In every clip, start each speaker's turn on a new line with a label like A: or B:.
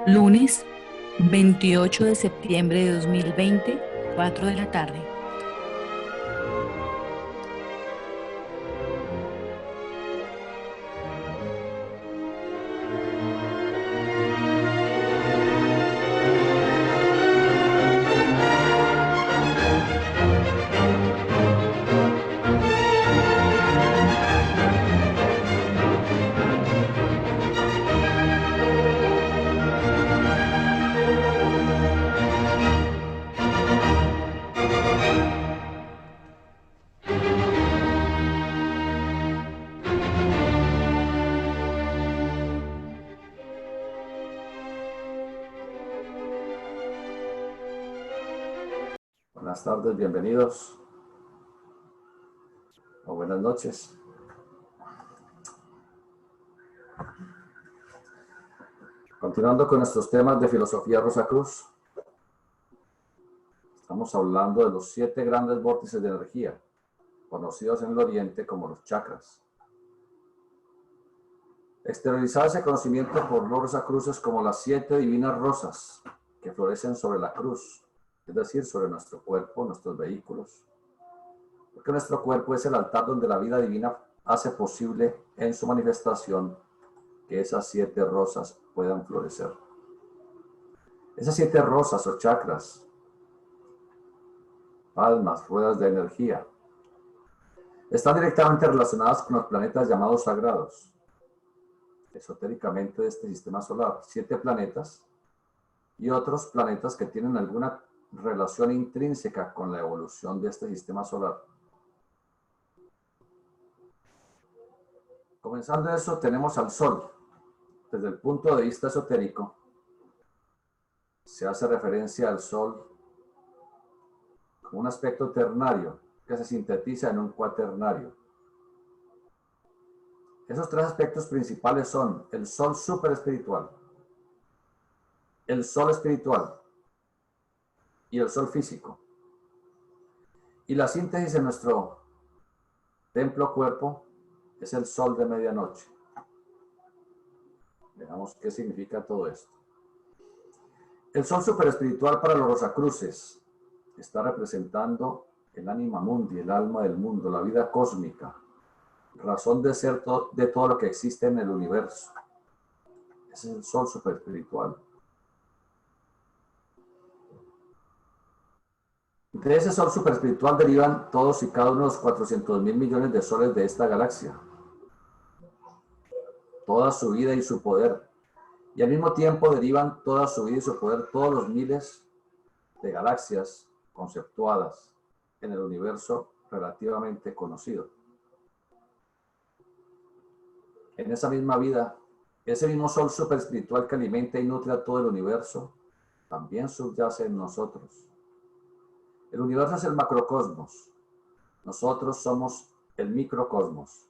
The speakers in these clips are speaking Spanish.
A: Lunes 28 de septiembre de 2020, 4 de la tarde.
B: Buenas tardes, bienvenidos o buenas noches. Continuando con nuestros temas de filosofía Rosacruz, estamos hablando de los 7 grandes vórtices de energía, conocidos en el Oriente como los chakras. Exteriorizar ese conocimiento por los Rosacruces como las 7 divinas rosas que florecen sobre la cruz, es decir, sobre nuestro cuerpo, nuestros vehículos. Porque nuestro cuerpo es el altar donde la vida divina hace posible en su manifestación que esas 7 rosas puedan florecer. Esas 7 rosas o chakras, palmas, ruedas de energía, están directamente relacionadas con los planetas llamados sagrados, esotéricamente de este sistema solar. 7 planetas y otros planetas que tienen alguna relación intrínseca con la evolución de este sistema solar. Comenzando eso, tenemos al Sol. Desde el punto de vista esotérico, se hace referencia al Sol como un aspecto ternario que se sintetiza en un cuaternario. Esos 3 aspectos principales son el Sol superespiritual, el Sol espiritual y el Sol físico. Y la síntesis en nuestro templo cuerpo es el Sol de medianoche. Veamos qué significa todo esto. El Sol superespiritual para los Rosacruces está representando el anima mundi, el alma del mundo, la vida cósmica, razón de ser de todo lo que existe en el universo. Ese es el Sol superespiritual. De ese Sol superespiritual derivan todos y cada uno de los 400.000 millones de soles de esta galaxia. Toda su vida y su poder. Y al mismo tiempo derivan toda su vida y su poder todos los miles de galaxias conceptuadas en el universo relativamente conocido. En esa misma vida, ese mismo Sol superespiritual que alimenta y nutre a todo el universo, también subyace en nosotros. El universo es el macrocosmos. Nosotros somos el microcosmos.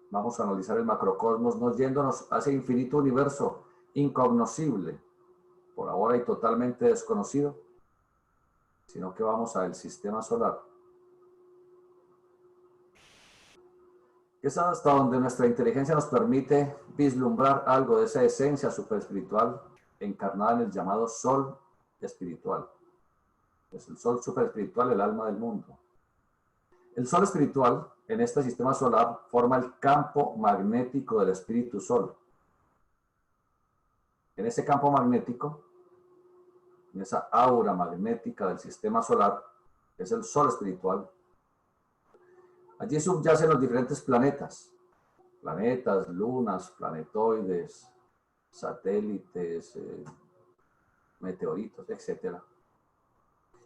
B: Vamos a analizar el macrocosmos, no yéndonos a ese infinito universo incognoscible, por ahora y totalmente desconocido, sino que vamos al sistema solar. Es hasta donde nuestra inteligencia nos permite vislumbrar algo de esa esencia superespiritual encarnada en el llamado Sol espiritual. Es el Sol superespiritual, el alma del mundo. El Sol espiritual en este sistema solar forma el campo magnético del Espíritu Sol. En ese campo magnético, en esa aura magnética del sistema solar, es el Sol espiritual. Allí subyacen los diferentes planetas, lunas, planetoides, satélites, meteoritos, etc.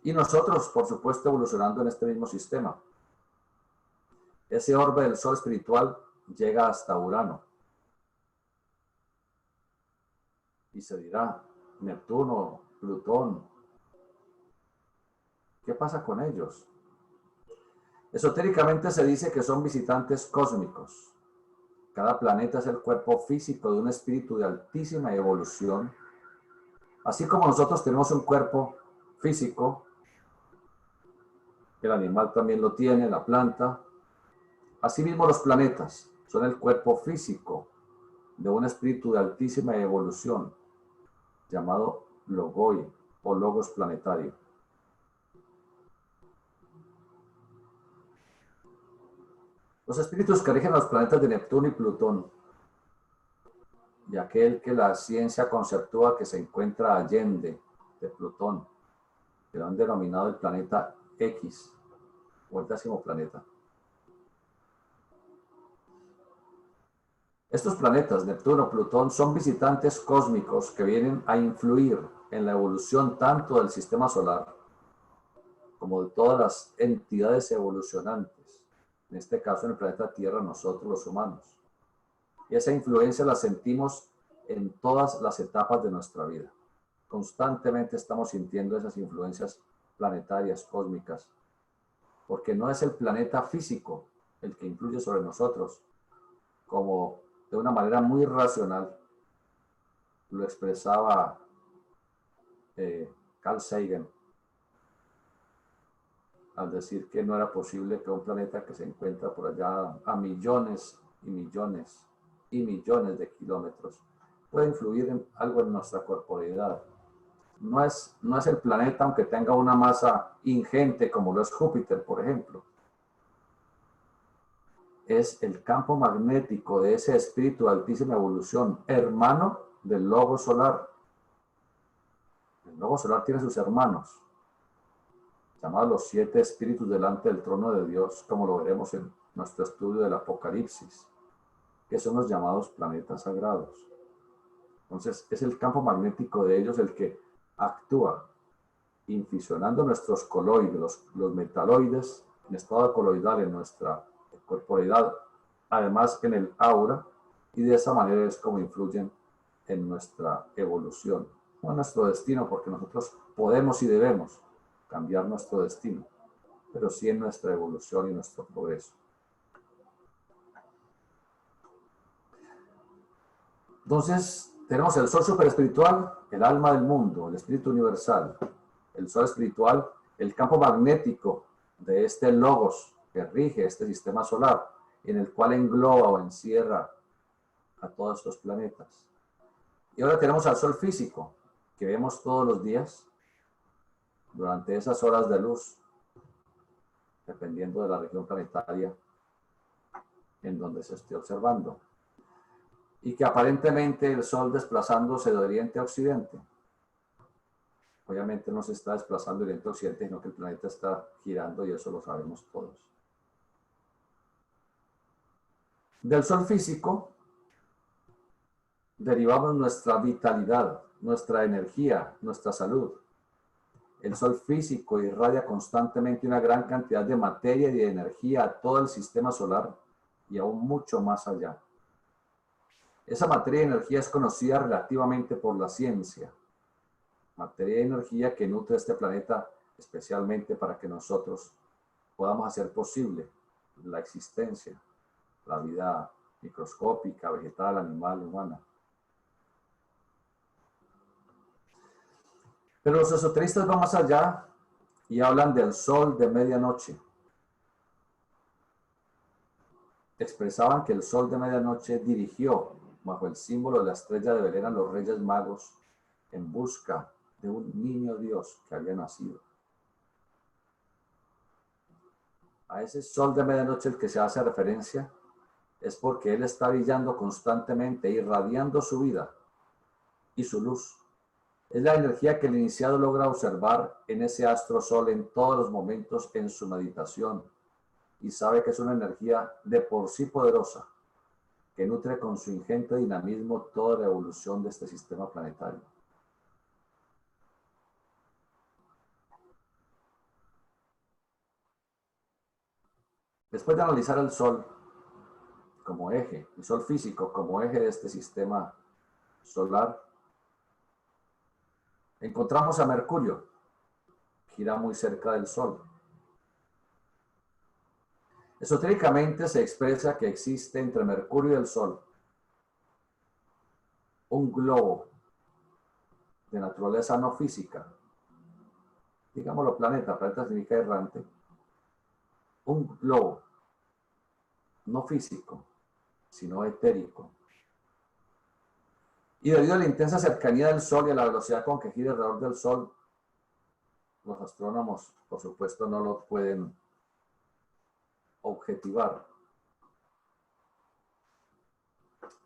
B: Y nosotros, por supuesto, evolucionando en este mismo sistema. Ese orbe del Sol espiritual llega hasta Urano. Y se dirá, Neptuno, Plutón, ¿qué pasa con ellos? Esotéricamente se dice que son visitantes cósmicos. Cada planeta es el cuerpo físico de un espíritu de altísima evolución. Así como nosotros tenemos un cuerpo físico, el animal también lo tiene, la planta. Asimismo los planetas son el cuerpo físico de un espíritu de altísima evolución llamado Logoi o Logos planetario. Los espíritus que rigen los planetas de Neptuno y Plutón, y aquel que la ciencia conceptúa que se encuentra allende de Plutón, que lo han denominado el planeta X, o el 10º planeta. Estos planetas, Neptuno, Plutón, son visitantes cósmicos que vienen a influir en la evolución tanto del sistema solar como de todas las entidades evolucionantes, en este caso en el planeta Tierra, nosotros los humanos. Y esa influencia la sentimos en todas las etapas de nuestra vida. Constantemente estamos sintiendo esas influencias planetarias, cósmicas, porque no es el planeta físico el que influye sobre nosotros, como de una manera muy racional lo expresaba Carl Sagan, al decir que no era posible que un planeta que se encuentra por allá a millones y millones y millones de kilómetros pueda influir en algo en nuestra corporeidad. No es el planeta, aunque tenga una masa ingente como lo es Júpiter, por ejemplo. Es el campo magnético de ese espíritu de altísima evolución, hermano del logo solar. El logo solar tiene sus hermanos, llamados los 7 espíritus delante del trono de Dios, como lo veremos en nuestro estudio del Apocalipsis, que son los llamados planetas sagrados. Entonces, es el campo magnético de ellos el que actúa, inficionando nuestros coloides, los metaloides, en estado coloidal en nuestra corporeidad, además en el aura, y de esa manera es como influyen en nuestra evolución, no en nuestro destino, porque nosotros podemos y debemos cambiar nuestro destino, pero sí en nuestra evolución y nuestro progreso. Entonces, tenemos el sol superespiritual, el alma del mundo, el espíritu universal, el sol espiritual, el campo magnético de este logos que rige este sistema solar, en el cual engloba o encierra a todos estos planetas. Y ahora tenemos al sol físico, que vemos todos los días, durante esas horas de luz, dependiendo de la región planetaria en donde se esté observando. Y que aparentemente el sol desplazándose de oriente a occidente. Obviamente no se está desplazando de oriente a occidente, sino que el planeta está girando y eso lo sabemos todos. Del sol físico derivamos nuestra vitalidad, nuestra energía, nuestra salud. El sol físico irradia constantemente una gran cantidad de materia y de energía a todo el sistema solar y aún mucho más allá. Esa materia y energía es conocida relativamente por la ciencia. Materia y energía que nutre este planeta especialmente para que nosotros podamos hacer posible la existencia, la vida microscópica, vegetal, animal, humana. Pero los esoteristas van más allá y hablan del sol de medianoche. Expresaban que el sol de medianoche dirigió bajo el símbolo de la estrella de Belén a los Reyes Magos en busca de un niño Dios que había nacido. A ese sol de medianoche el que se hace referencia es porque él está brillando constantemente, irradiando su vida y su luz. Es la energía que el iniciado logra observar en ese astro sol en todos los momentos en su meditación y sabe que es una energía de por sí poderosa que nutre con su ingente dinamismo toda la evolución de este sistema planetario. Después de analizar el Sol como eje, el Sol físico como eje de este sistema solar, encontramos a Mercurio, gira muy cerca del Sol. Esotéricamente se expresa que existe entre Mercurio y el Sol un globo de naturaleza no física, digámoslo planeta, planeta significa errante, un globo no físico, sino etérico, Y debido a la intensa cercanía del Sol y a la velocidad con que gira alrededor del Sol, los astrónomos, por supuesto, no lo pueden objetivar.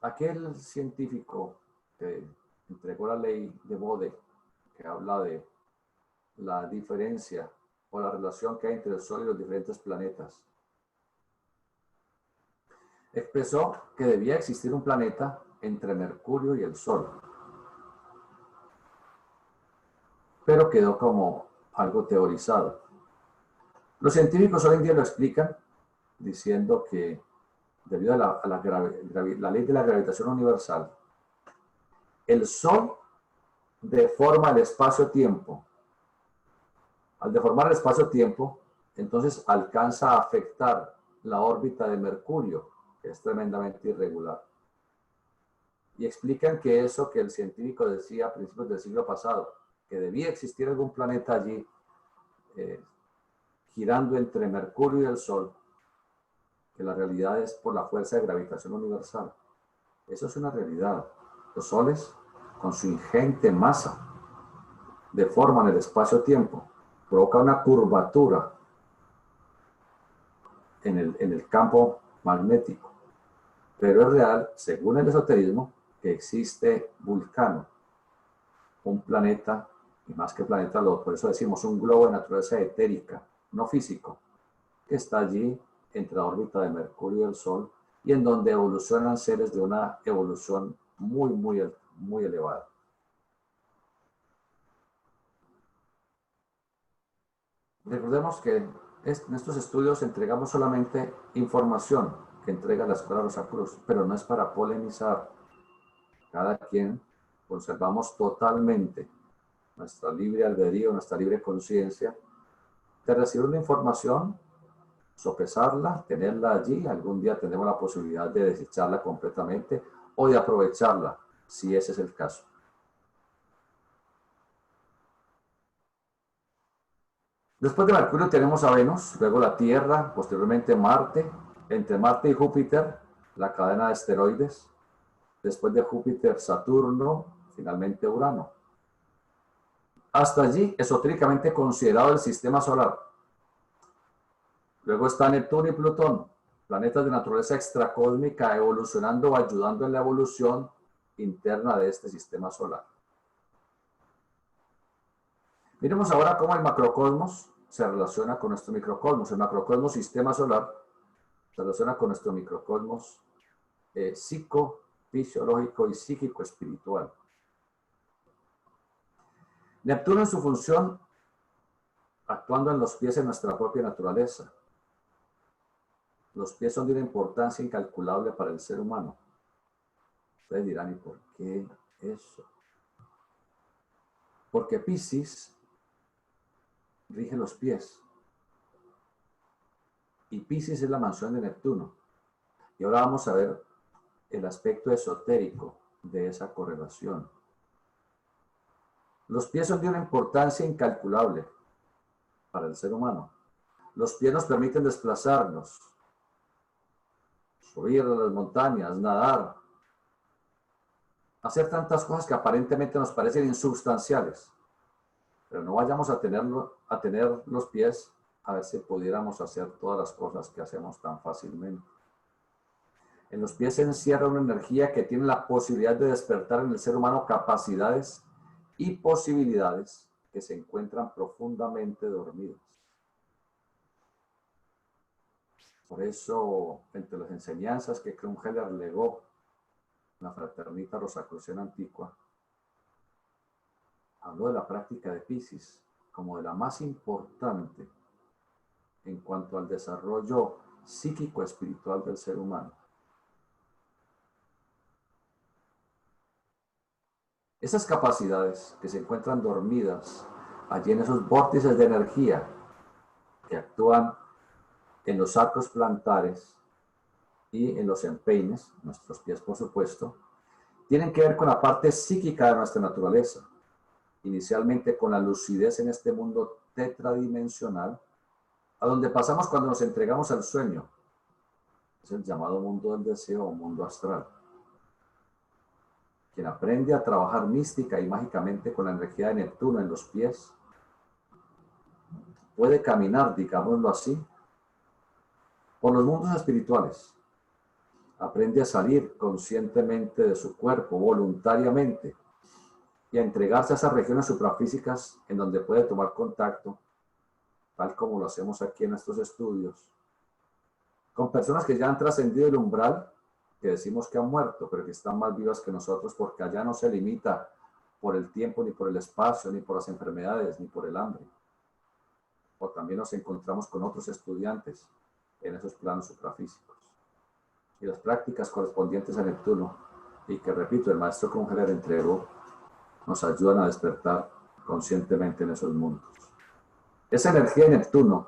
B: Aquel científico que entregó la ley de Bode, que habla de la diferencia o la relación que hay entre el Sol y los diferentes planetas, expresó que debía existir un planeta entre Mercurio y el Sol, pero quedó como algo teorizado. Los científicos hoy en día lo explican diciendo que debido a la ley de la gravitación universal, el Sol deforma el espacio-tiempo. Al deformar el espacio-tiempo, entonces alcanza a afectar la órbita de Mercurio, que es tremendamente irregular. Y explican que eso que el científico decía a principios del siglo pasado, que debía existir algún planeta allí girando entre Mercurio y el Sol, que la realidad es por la fuerza de gravitación universal. Eso es una realidad. Los soles, con su ingente masa, deforman el espacio-tiempo, provoca una curvatura en el campo magnético. Pero es real, según el esoterismo, que existe Vulcano, un planeta, y más que planeta, por eso decimos un globo de naturaleza etérica, no físico, que está allí entre la órbita de Mercurio y el Sol, y en donde evolucionan seres de una evolución muy elevada. Recordemos que en estos estudios entregamos solamente información que entrega la Escuela Rosacruz, pero no es para polemizar. Cada quien conservamos totalmente nuestra libre albedrío, nuestra libre conciencia de recibir una información, sopesarla, tenerla allí. Algún día tendremos la posibilidad de desecharla completamente o de aprovecharla, si ese es el caso. Después de Mercurio tenemos a Venus, luego la Tierra, posteriormente Marte, entre Marte y Júpiter, la cadena de asteroides, después de Júpiter, Saturno, finalmente Urano. Hasta allí, esotéricamente considerado el sistema solar. Luego está Neptuno y Plutón, planetas de naturaleza extracósmica evolucionando o ayudando en la evolución interna de este sistema solar. Miremos ahora cómo el macrocosmos se relaciona con nuestro microcosmos. El macrocosmos sistema solar se relaciona con nuestro microcosmos psicofisiológico y psíquico espiritual. Neptuno en su función actuando en los pies en nuestra propia naturaleza. Los pies son de una importancia incalculable para el ser humano. Ustedes dirán, ¿y por qué eso? Porque Piscis rige los pies. Y Piscis es la mansión de Neptuno. Y ahora vamos a ver el aspecto esotérico de esa correlación. Los pies son de una importancia incalculable para el ser humano. Los pies nos permiten desplazarnos, subir a las montañas, nadar, hacer tantas cosas que aparentemente nos parecen insubstanciales. Pero no vayamos a tener los pies a ver si pudiéramos hacer todas las cosas que hacemos tan fácilmente. En los pies se encierra una energía que tiene la posibilidad de despertar en el ser humano capacidades y posibilidades que se encuentran profundamente dormidas. Por eso, entre las enseñanzas que Krumheller legó la fraternita rosacruciana antigua, habló de la práctica de Piscis como de la más importante en cuanto al desarrollo psíquico-espiritual del ser humano. Esas capacidades que se encuentran dormidas allí en esos vórtices de energía que actúan en los sacros plantares y en los empeines, nuestros pies por supuesto, tienen que ver con la parte psíquica de nuestra naturaleza. Inicialmente con la lucidez en este mundo tetradimensional, a donde pasamos cuando nos entregamos al sueño. Es el llamado mundo del deseo o mundo astral. quien aprende a trabajar mística y mágicamente con la energía de Neptuno en los pies, puede caminar, digámoslo así, por los mundos espirituales. Aprende a salir conscientemente de su cuerpo, voluntariamente, y a entregarse a esas regiones suprafísicas en donde puede tomar contacto, tal como lo hacemos aquí en estos estudios, con personas que ya han trascendido el umbral, que decimos que han muerto, pero que están más vivas que nosotros, porque allá no se limita por el tiempo, ni por el espacio, ni por las enfermedades, ni por el hambre. O también nos encontramos con otros estudiantes en esos planos suprafísicos. Y las prácticas correspondientes a Neptuno, y que repito, el maestro Kungeler entregó, nos ayudan a despertar conscientemente en esos mundos. Esa energía de Neptuno,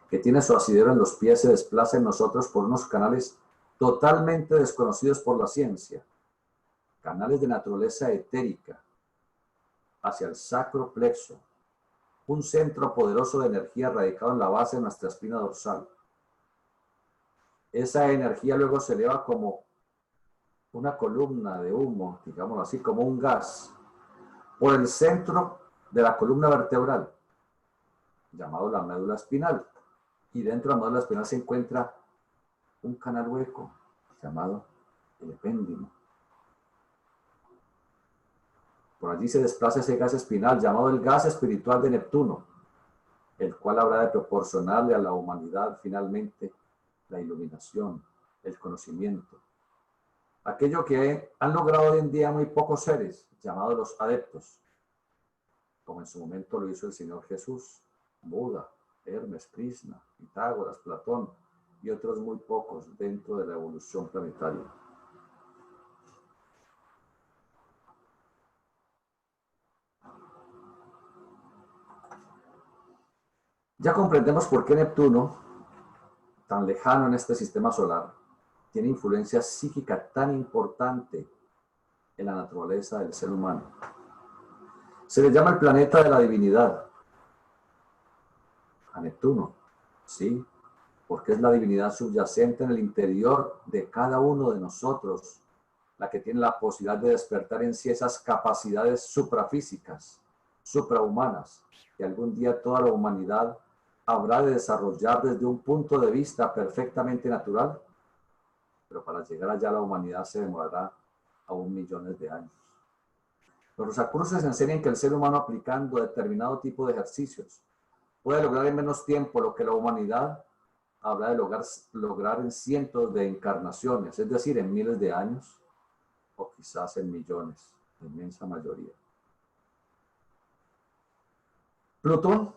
B: que tiene su asidero en los pies, se desplaza en nosotros por unos canales totalmente desconocidos por la ciencia, canales de naturaleza etérica, hacia el sacro plexo, un centro poderoso de energía radicado en la base de nuestra espina dorsal. Esa energía luego se eleva como una columna de humo, digámoslo así, como un gas, por el centro de la columna vertebral, llamado la médula espinal. Y dentro de la médula espinal se encuentra un canal hueco, llamado el epéndimo. Por allí se desplaza ese gas espinal, llamado el gas espiritual de Neptuno, el cual habrá de proporcionarle a la humanidad finalmente la iluminación, el conocimiento. Aquello que han logrado hoy en día muy pocos seres, llamados los adeptos, como en su momento lo hizo el Señor Jesús, Buda, Hermes, Krishna, Pitágoras, Platón y otros muy pocos dentro de la evolución planetaria. Ya comprendemos por qué Neptuno, tan lejano en este sistema solar, tiene influencia psíquica tan importante en la naturaleza del ser humano. Se le llama el planeta de la divinidad a Neptuno, ¿sí? Porque es la divinidad subyacente en el interior de cada uno de nosotros, la que tiene la posibilidad de despertar en sí esas capacidades suprafísicas, suprahumanas, que algún día toda la humanidad habrá de desarrollar desde un punto de vista perfectamente natural, pero para llegar allá la humanidad se demorará aún millones de años. Los Rosacruces enseñan que el ser humano, aplicando determinado tipo de ejercicios, puede lograr en menos tiempo lo que la humanidad habrá de lograr en cientos de encarnaciones, es decir, en miles de años, o quizás en millones, la inmensa mayoría. Plutón,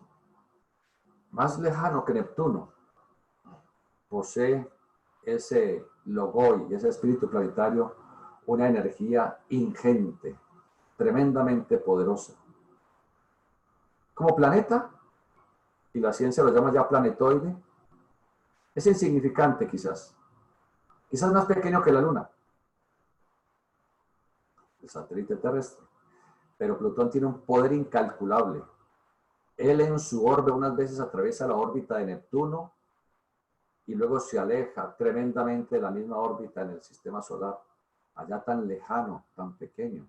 B: más lejano que Neptuno, posee ese logoi, ese espíritu planetario, una energía ingente, tremendamente poderosa. Como planeta, y la ciencia lo llama ya planetoide, es insignificante quizás más pequeño que la Luna, el satélite terrestre, pero Plutón tiene un poder incalculable. Él en su orbe unas veces atraviesa la órbita de Neptuno y luego se aleja tremendamente de la misma órbita en el sistema solar, allá tan lejano, tan pequeño.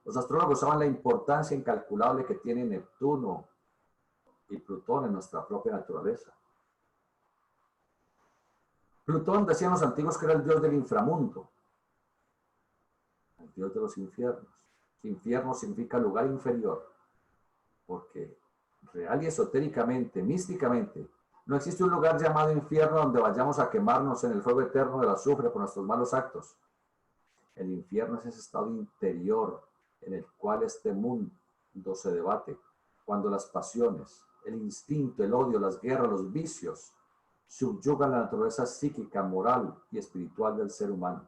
B: Los astrólogos saben la importancia incalculable que tiene Neptuno y Plutón en nuestra propia naturaleza. Plutón, decían los antiguos, que era el dios del inframundo, el dios de los infiernos. Infierno significa lugar inferior, porque real y esotéricamente, místicamente, no existe un lugar llamado infierno donde vayamos a quemarnos en el fuego eterno del azufre por nuestros malos actos. El infierno es ese estado interior en el cual este mundo se debate, cuando las pasiones, el instinto, el odio, las guerras, los vicios subyugan la naturaleza psíquica, moral y espiritual del ser humano.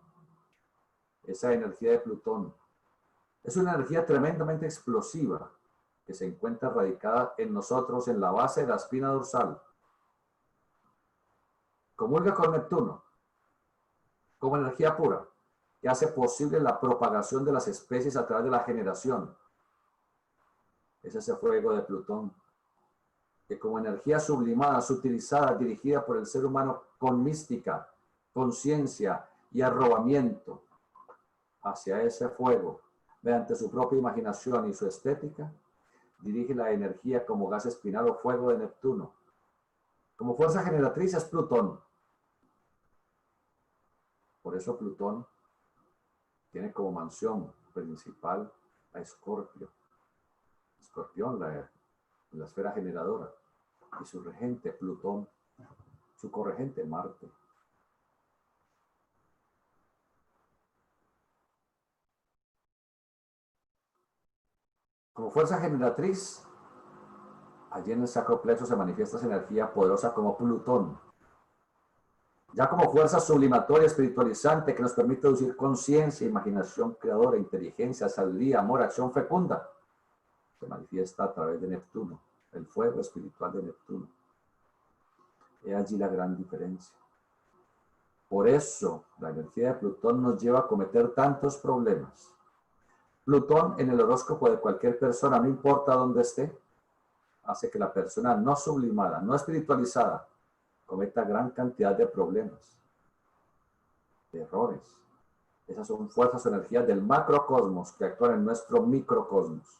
B: Esa energía de Plutón es una energía tremendamente explosiva que se encuentra radicada en nosotros en la base de la espina dorsal. Comulga con Neptuno como energía pura que hace posible la propagación de las especies a través de la generación. Es ese fuego de Plutón que como energía sublimada, sutilizada, dirigida por el ser humano con mística, conciencia y arrobamiento, hacia ese fuego, mediante su propia imaginación y su estética, dirige la energía como gas espinal o fuego de Neptuno. Como fuerza generatriz es Plutón. Por eso Plutón tiene como mansión principal a Escorpio. Escorpión, la esfera generadora. Y su regente, Plutón. Su corregente, Marte. Como fuerza generatriz, allí en el sacroplexo se manifiesta esa energía poderosa como Plutón. Ya como fuerza sublimatoria, espiritualizante, que nos permite producir conciencia, imaginación creadora, inteligencia, sabiduría, amor, acción fecunda, se manifiesta a través de Neptuno, el fuego espiritual de Neptuno. He allí la gran diferencia. Por eso, la energía de Plutón nos lleva a cometer tantos problemas. Plutón en el horóscopo de cualquier persona, no importa dónde esté, hace que la persona no sublimada, no espiritualizada, cometa gran cantidad de problemas, de errores. Esas son fuerzas o energías del macrocosmos que actúan en nuestro microcosmos.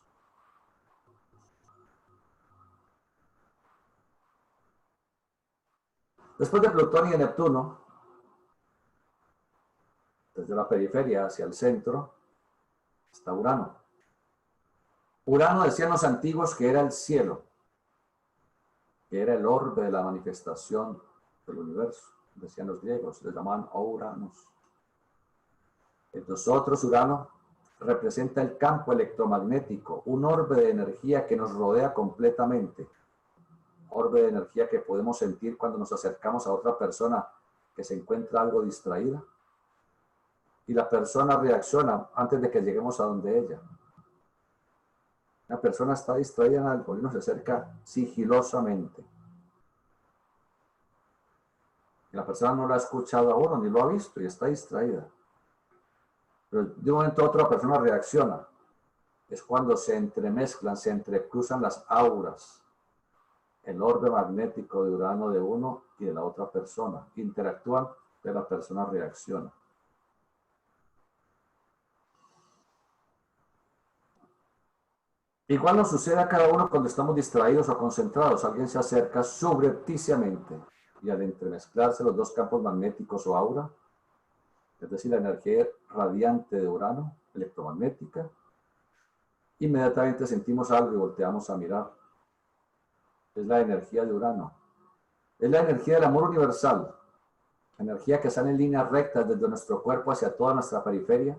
B: Después de Plutón y de Neptuno, desde la periferia hacia el centro, está Urano. Urano decían los antiguos que era el cielo, que era el orbe de la manifestación del universo, decían los griegos, le llamaban Ouranos. Nosotros, Urano representa el campo electromagnético, un orbe de energía que nos rodea completamente, orbe de energía que podemos sentir cuando nos acercamos a otra persona que se encuentra algo distraída, y la persona reacciona antes de que lleguemos a donde ella. Una persona está distraída en algo y uno se acerca sigilosamente. Y la persona no lo ha escuchado a uno, ni lo ha visto y está distraída. Pero de un momento a otro la persona reacciona. Es cuando se entremezclan, se entrecruzan las auras, el orbe magnético de Urano de uno y de la otra persona. Interactúan y la persona reacciona. Igual nos sucede a cada uno cuando estamos distraídos o concentrados. Alguien se acerca subrepticiamente y al entremezclarse los dos campos magnéticos o aura, es decir, la energía radiante de Urano, electromagnética, inmediatamente sentimos algo y volteamos a mirar. Es la energía de Urano. Es la energía del amor universal, energía que sale en líneas rectas desde nuestro cuerpo hacia toda nuestra periferia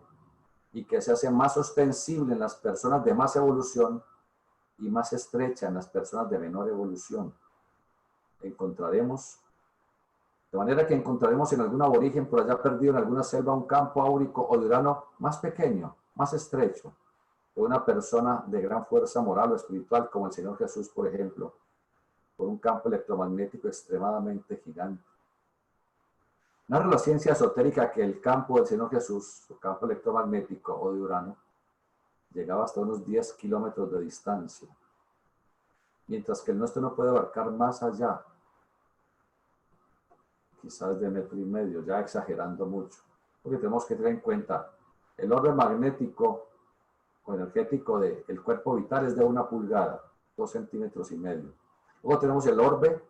B: y que se hace más ostensible en las personas de más evolución y más estrecha en las personas de menor evolución. Encontraremos, de manera que encontraremos en algún aborigen por allá perdido en alguna selva un campo áurico o de Urano más pequeño, más estrecho, de una persona de gran fuerza moral o espiritual como el Señor Jesús, por ejemplo, por un campo electromagnético extremadamente gigante. Narra la ciencia esotérica que el campo del Señor Jesús, su campo electromagnético o de Urano, llegaba hasta unos 10 kilómetros de distancia, mientras que el nuestro no puede abarcar más allá, quizás de 1,5 metros, ya exagerando mucho, porque tenemos que tener en cuenta el orbe magnético o energético del cuerpo vital es de 1 pulgada, 2,5 centímetros. Luego tenemos el orbe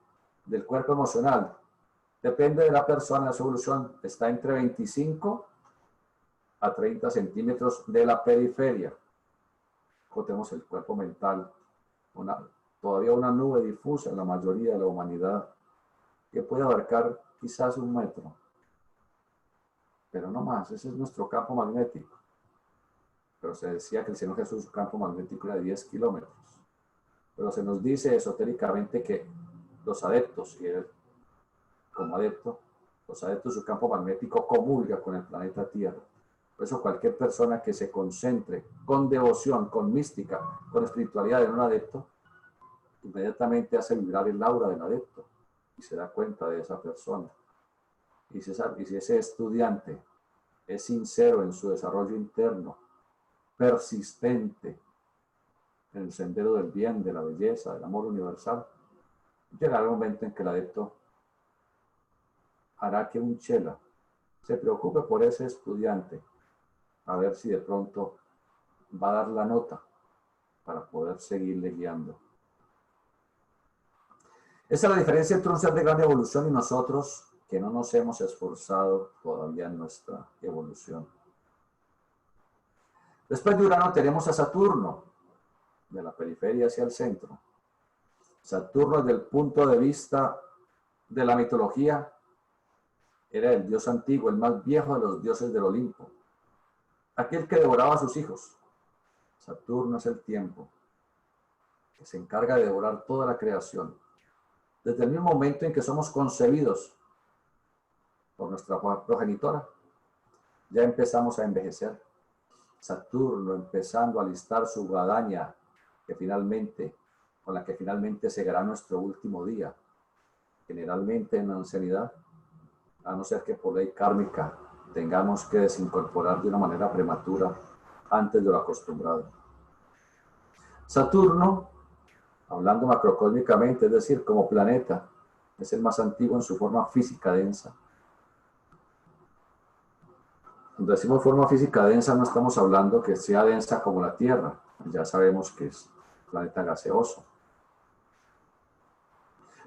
B: del cuerpo emocional. Depende de la persona, la solución está entre 25 a 30 centímetros de la periferia. Luego tenemos el cuerpo mental, todavía una nube difusa en la mayoría de la humanidad, que puede abarcar quizás 1 metro. Pero no más, ese es nuestro campo magnético. Pero se decía que el Señor Jesús, su campo magnético era de 10 kilómetros. Pero se nos dice esotéricamente que los adeptos, y él como adepto, los adeptos, su campo magnético comulga con el planeta Tierra. Por eso cualquier persona que se concentre con devoción, con mística, con espiritualidad en un adepto, inmediatamente hace vibrar el aura del adepto y se da cuenta de esa persona. Y si ese estudiante es sincero en su desarrollo interno, persistente en el sendero del bien, de la belleza, del amor universal, llegará el momento en que el adepto hará que un chela se preocupe por ese estudiante a ver si de pronto va a dar la nota para poder seguirle guiando. Esa es la diferencia entre un ser de gran evolución y nosotros que no nos hemos esforzado todavía en nuestra evolución. Después de Urano tenemos a Saturno, de la periferia hacia el centro. Saturno, desde el punto de vista de la mitología, era el dios antiguo, el más viejo de los dioses del Olimpo, aquel que devoraba a sus hijos. Saturno es el tiempo que se encarga de devorar toda la creación. Desde el mismo momento en que somos concebidos por nuestra progenitora, ya empezamos a envejecer. Saturno empezando a alistar su guadaña con la que finalmente llegará nuestro último día, generalmente en la ancianidad, a no ser que por ley kármica tengamos que desincorporar de una manera prematura antes de lo acostumbrado. Saturno, hablando macrocósmicamente, es decir, como planeta, es el más antiguo en su forma física densa. Cuando decimos forma física densa, no estamos hablando que sea densa como la Tierra. Ya sabemos que es un planeta gaseoso.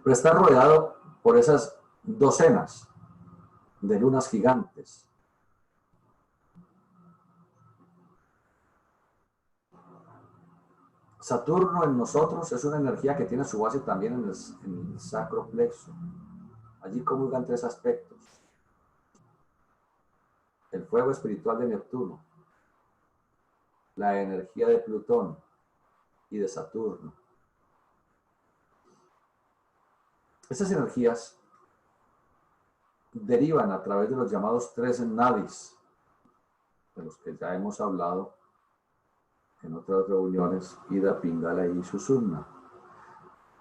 B: Pero está rodeado por esas docenas de lunas gigantes. Saturno en nosotros es una energía que tiene su base también en el sacro plexo. Allí comulgan tres aspectos. El fuego espiritual de Neptuno, la energía de Plutón y de Saturno. Esas energías derivan a través de los llamados tres nadis, de los que ya hemos hablado en otras reuniones, Ida, Pingala y Sushumna,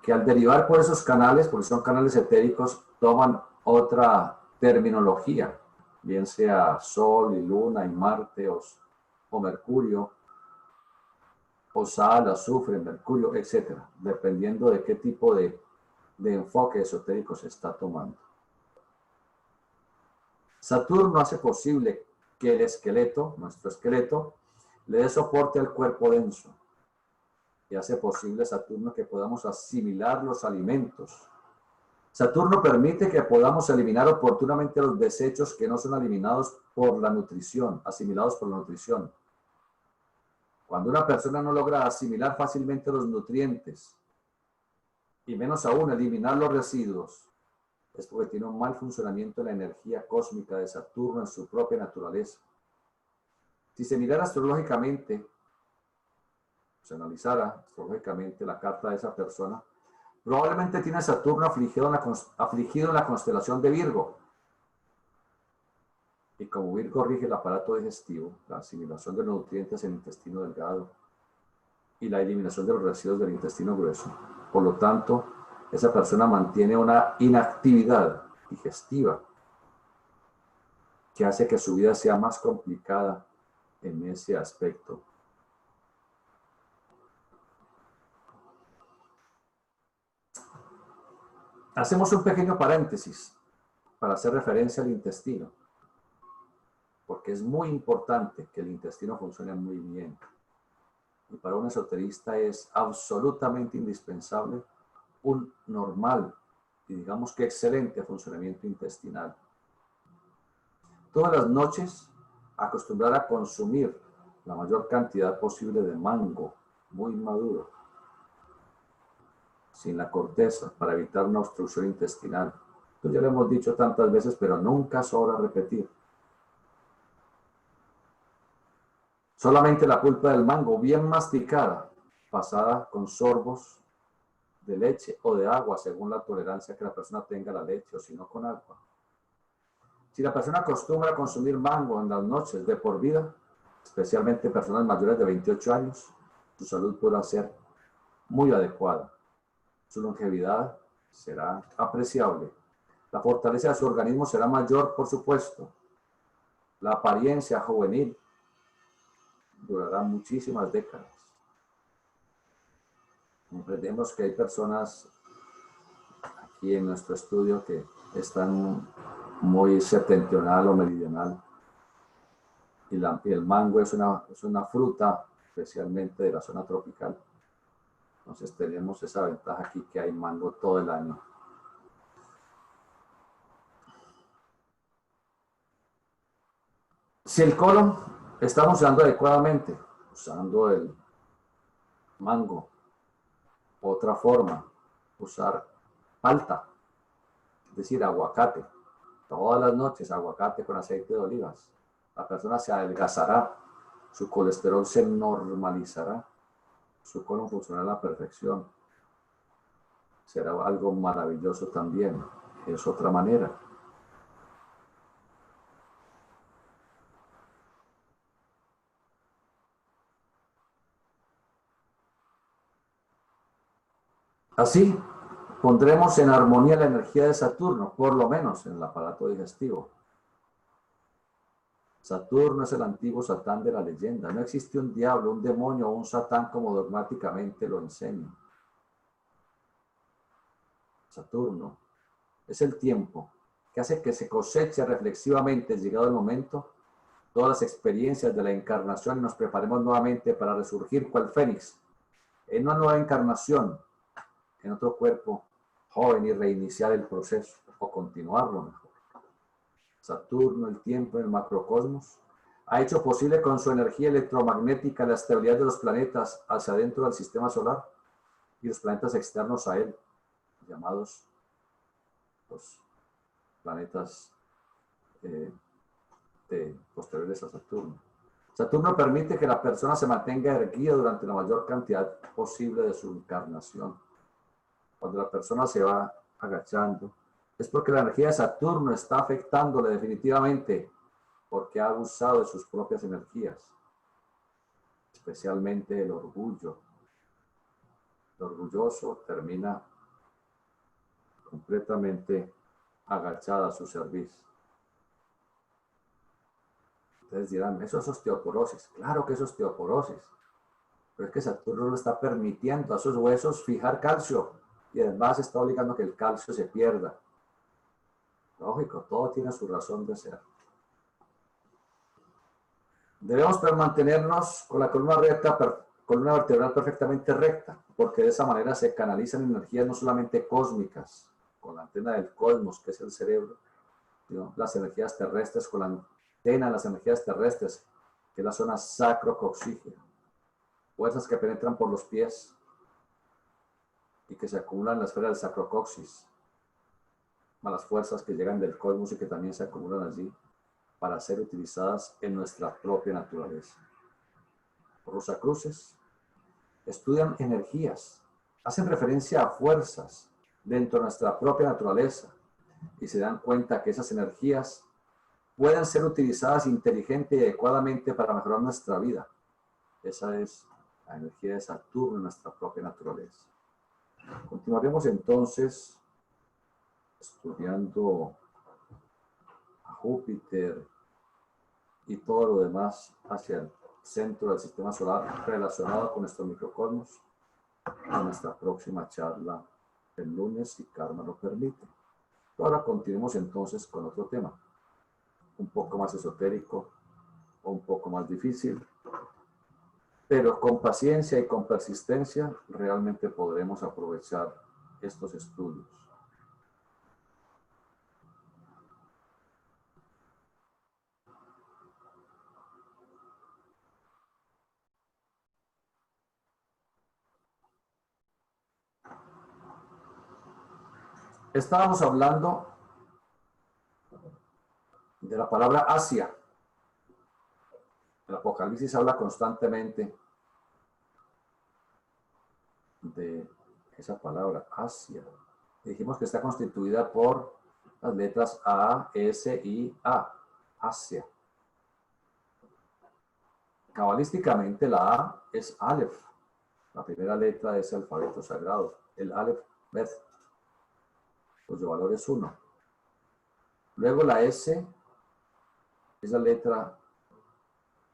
B: que al derivar por esos canales, porque son canales etéricos, toman otra terminología, bien sea Sol y Luna y Marte o Mercurio, o sal, azufre, mercurio, etc., dependiendo de qué tipo de enfoque esotérico se está tomando. Saturno hace posible que el esqueleto, nuestro esqueleto, le dé soporte al cuerpo denso. Y hace posible Saturno que podamos asimilar los alimentos. Saturno permite que podamos eliminar oportunamente los desechos que no son eliminados por la nutrición, asimilados por la nutrición. Cuando una persona no logra asimilar fácilmente los nutrientes, y menos aún eliminar los residuos, es porque tiene un mal funcionamiento de la energía cósmica de Saturno en su propia naturaleza. Si se mirara astrológicamente, se analizara astrológicamente la carta de esa persona, probablemente tiene Saturno afligido en la constelación de Virgo. Y como Virgo rige el aparato digestivo, la asimilación de los nutrientes en el intestino delgado y la eliminación de los residuos del intestino grueso, por lo tanto, esa persona mantiene una inactividad digestiva que hace que su vida sea más complicada en ese aspecto. Hacemos un pequeño paréntesis para hacer referencia al intestino, porque es muy importante que el intestino funcione muy bien. Y para un esoterista es absolutamente indispensable un normal y digamos que excelente funcionamiento intestinal. Todas las noches acostumbrar a consumir la mayor cantidad posible de mango muy maduro, sin la corteza, para evitar una obstrucción intestinal. Esto ya lo hemos dicho tantas veces, pero nunca sobra repetir. Solamente la pulpa del mango, bien masticada, pasada con sorbos de leche o de agua, según la tolerancia que la persona tenga a la leche, o si no con agua. Si la persona acostumbra a consumir mango en las noches de por vida, especialmente personas mayores de 28 años, su salud podrá ser muy adecuada. Su longevidad será apreciable. La fortaleza de su organismo será mayor, por supuesto. La apariencia juvenil durará muchísimas décadas. Comprendemos que hay personas aquí en nuestro estudio que están muy septentrional o meridional y el mango es una fruta especialmente de la zona tropical. Entonces tenemos esa ventaja aquí que hay mango todo el año. Si el colon está funcionando adecuadamente, usando el mango, otra forma, usar palta, es decir, aguacate. Todas las noches aguacate con aceite de olivas. La persona se adelgazará, su colesterol se normalizará, su colon funcionará a la perfección. Será algo maravilloso también. Es otra manera. Así, pondremos en armonía la energía de Saturno, por lo menos en el aparato digestivo. Saturno es el antiguo Satán de la leyenda. No existe un diablo, un demonio o un Satán como dogmáticamente lo enseñan. Saturno es el tiempo que hace que se coseche reflexivamente, llegado el momento, todas las experiencias de la encarnación y nos preparemos nuevamente para resurgir cual fénix en una nueva encarnación, en otro cuerpo joven y reiniciar el proceso o continuarlo mejor. Saturno, el tiempo en el macrocosmos, ha hecho posible con su energía electromagnética la estabilidad de los planetas hacia adentro del sistema solar y los planetas externos a él, llamados los planetas posteriores a Saturno. Saturno permite que la persona se mantenga erguida durante la mayor cantidad posible de su encarnación. Cuando la persona se va agachando, es porque la energía de Saturno está afectándole definitivamente, porque ha abusado de sus propias energías, especialmente el orgullo. El orgulloso termina completamente agachada a su servicio. Ustedes dirán, eso es osteoporosis. Claro que es osteoporosis, pero es que Saturno le está permitiendo a esos huesos fijar calcio y además está obligando a que el calcio se pierda. Lógico, todo tiene su razón de ser. Debemos mantenernos con la columna vertebral perfectamente recta, porque de esa manera se canalizan energías no solamente cósmicas, con la antena del cosmos, que es el cerebro, sino las energías terrestres, con la antena de las energías terrestres, que es la zona sacrocoxígea. Fuerzas que penetran por los pies y que se acumulan en la esfera del sacrocoxis, más las fuerzas que llegan del cosmos y que también se acumulan allí para ser utilizadas en nuestra propia naturaleza. Rosacruces estudian energías, hacen referencia a fuerzas dentro de nuestra propia naturaleza y se dan cuenta que esas energías pueden ser utilizadas inteligente y adecuadamente para mejorar nuestra vida. Esa es la energía de Saturno en nuestra propia naturaleza. Continuaremos entonces estudiando a Júpiter y todo lo demás hacia el centro del sistema solar relacionado con nuestro microcosmos en nuestra próxima charla el lunes, si Karma lo permite. Ahora continuemos entonces con otro tema, un poco más esotérico o un poco más difícil, pero con paciencia y con persistencia realmente podremos aprovechar estos estudios. Estábamos hablando de la palabra Asia. El Apocalipsis habla constantemente de esa palabra, Asia. Dijimos que está constituida por las letras A, S, I, A, Asia. Cabalísticamente la A es Aleph, la primera letra de ese alfabeto sagrado, el Aleph Bet, cuyo valor es 1. Luego la S es la letra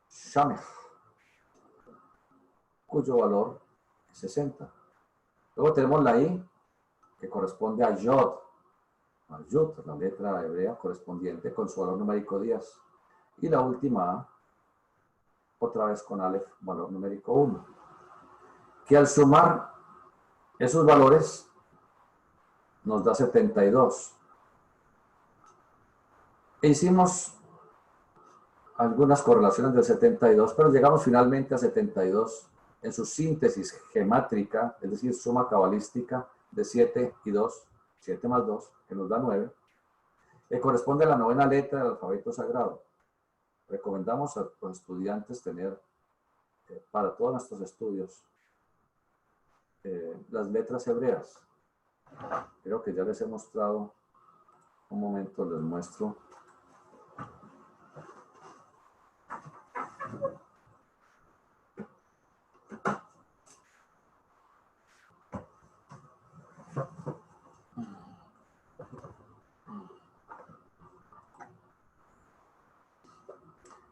B: Shameh, cuyo valor es 60. Luego tenemos la I, que corresponde a Yod, la letra hebrea correspondiente con su valor numérico 10. Y la última A, otra vez con Aleph, valor numérico 1. Que al sumar esos valores nos da 72. E hicimos algunas correlaciones del 72, pero llegamos finalmente a 72 en su síntesis gemátrica, es decir, suma cabalística de 7 y 2, 7 más 2, que nos da 9, que corresponde a la 9ª letra del alfabeto sagrado. Recomendamos a los estudiantes tener, para todos nuestros estudios, las letras hebreas. Creo que ya les he mostrado, un momento les muestro.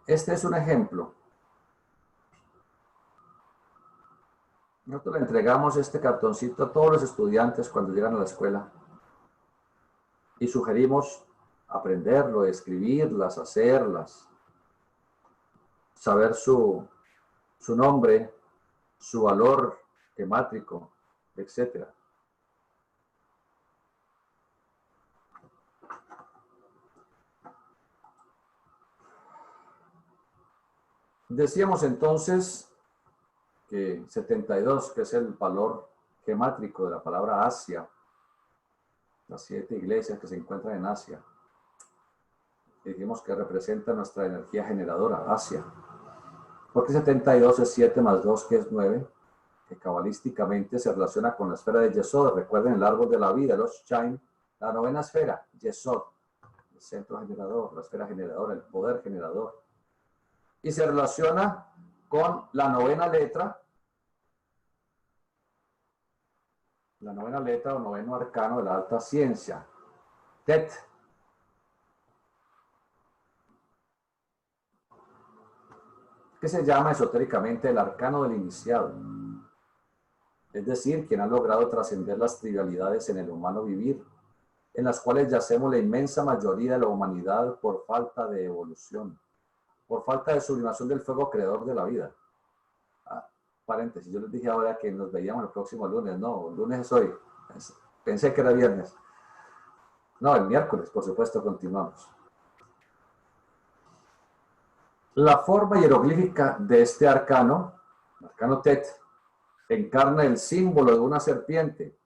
B: Este es un ejemplo. Nosotros le entregamos este cartoncito a todos los estudiantes cuando llegan a la escuela y sugerimos aprenderlo, escribirlas, hacerlas, saber su nombre, su valor gemátrico, etc. Decíamos entonces que 72, que es el valor gemátrico de la palabra Asia, las 7 iglesias que se encuentran en Asia, dijimos que representa nuestra energía generadora, Asia. Porque 72 es 7 más 2, que es 9, que cabalísticamente se relaciona con la esfera de Yesod. Recuerden el árbol de la vida, los Chaim, la 9ª esfera, Yesod, el centro generador, la esfera generadora, el poder generador. Y se relaciona con la 9ª letra, la 9ª letra o 9º arcano de la alta ciencia, Tet. Que se llama esotéricamente el arcano del iniciado. Es decir, quien ha logrado trascender las trivialidades en el humano vivir, en las cuales yacemos la inmensa mayoría de la humanidad por falta de evolución, por falta de sublimación del fuego creador de la vida. Paréntesis, yo les dije ahora que nos veíamos el próximo lunes. No, el lunes es hoy. Pensé que era viernes. No, el miércoles, por supuesto, continuamos. La forma hieroglífica de este arcano, arcano Tet, encarna el símbolo de una serpiente.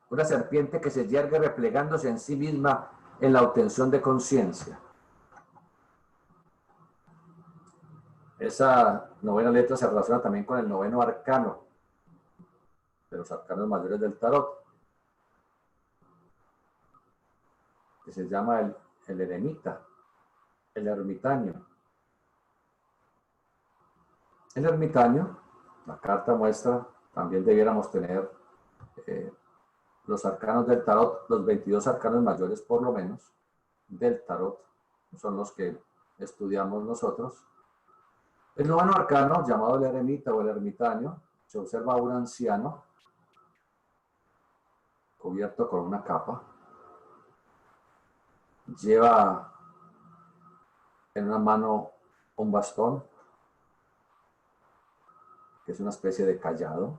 B: Una serpiente que se yergue replegándose en sí misma en la obtención de conciencia. Esa 9ª letra se relaciona también con el 9º arcano de los arcanos mayores del tarot, que se llama el eremita, el ermitaño. El ermitaño, la carta muestra, también debiéramos tener los arcanos del tarot, los 22 arcanos mayores por lo menos del tarot, son los que estudiamos nosotros. El 9º arcano, llamado el eremita o el ermitaño, se observa a un anciano cubierto con una capa. Lleva en una mano un bastón, que es una especie de cayado,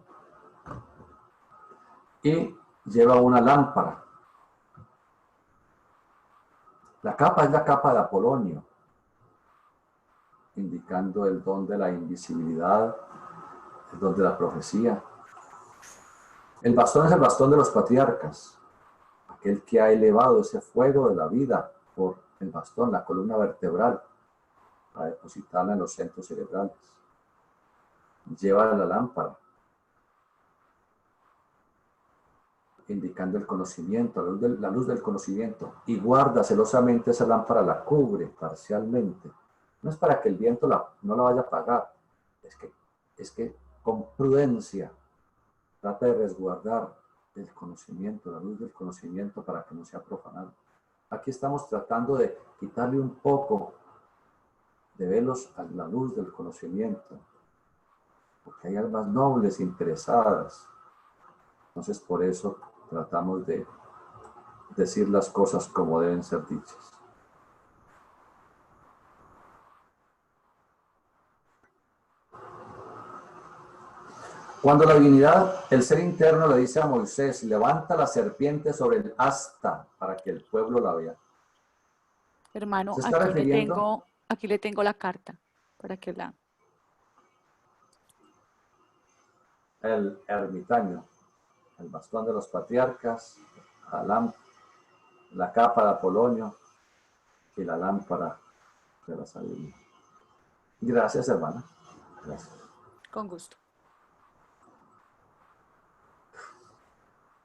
B: y lleva una lámpara. La capa es la capa de Apolonio, indicando el don de la invisibilidad, el don de la profecía. El bastón es el bastón de los patriarcas, aquel que ha elevado ese fuego de la vida por el bastón, la columna vertebral, para depositarla en los centros cerebrales. Lleva la lámpara, indicando el conocimiento, la luz del conocimiento, y guarda celosamente esa lámpara, la cubre parcialmente. No es para que el viento no la vaya a apagar, es que con prudencia trata de resguardar el conocimiento, la luz del conocimiento, para que no sea profanado. Aquí estamos tratando de quitarle un poco de velos a la luz del conocimiento, porque hay almas nobles interesadas. Entonces, por eso tratamos de decir las cosas como deben ser dichas. Cuando la divinidad, el ser interno, le dice a Moisés, levanta la serpiente sobre el asta para que el pueblo la vea.
C: Hermano,
B: Se está refiriendo
C: aquí le tengo la carta para que la...
B: el ermitaño, el bastón de los patriarcas, la capa de Apolonio y la lámpara de la sabiduría. Gracias, hermana. Gracias.
C: Con gusto.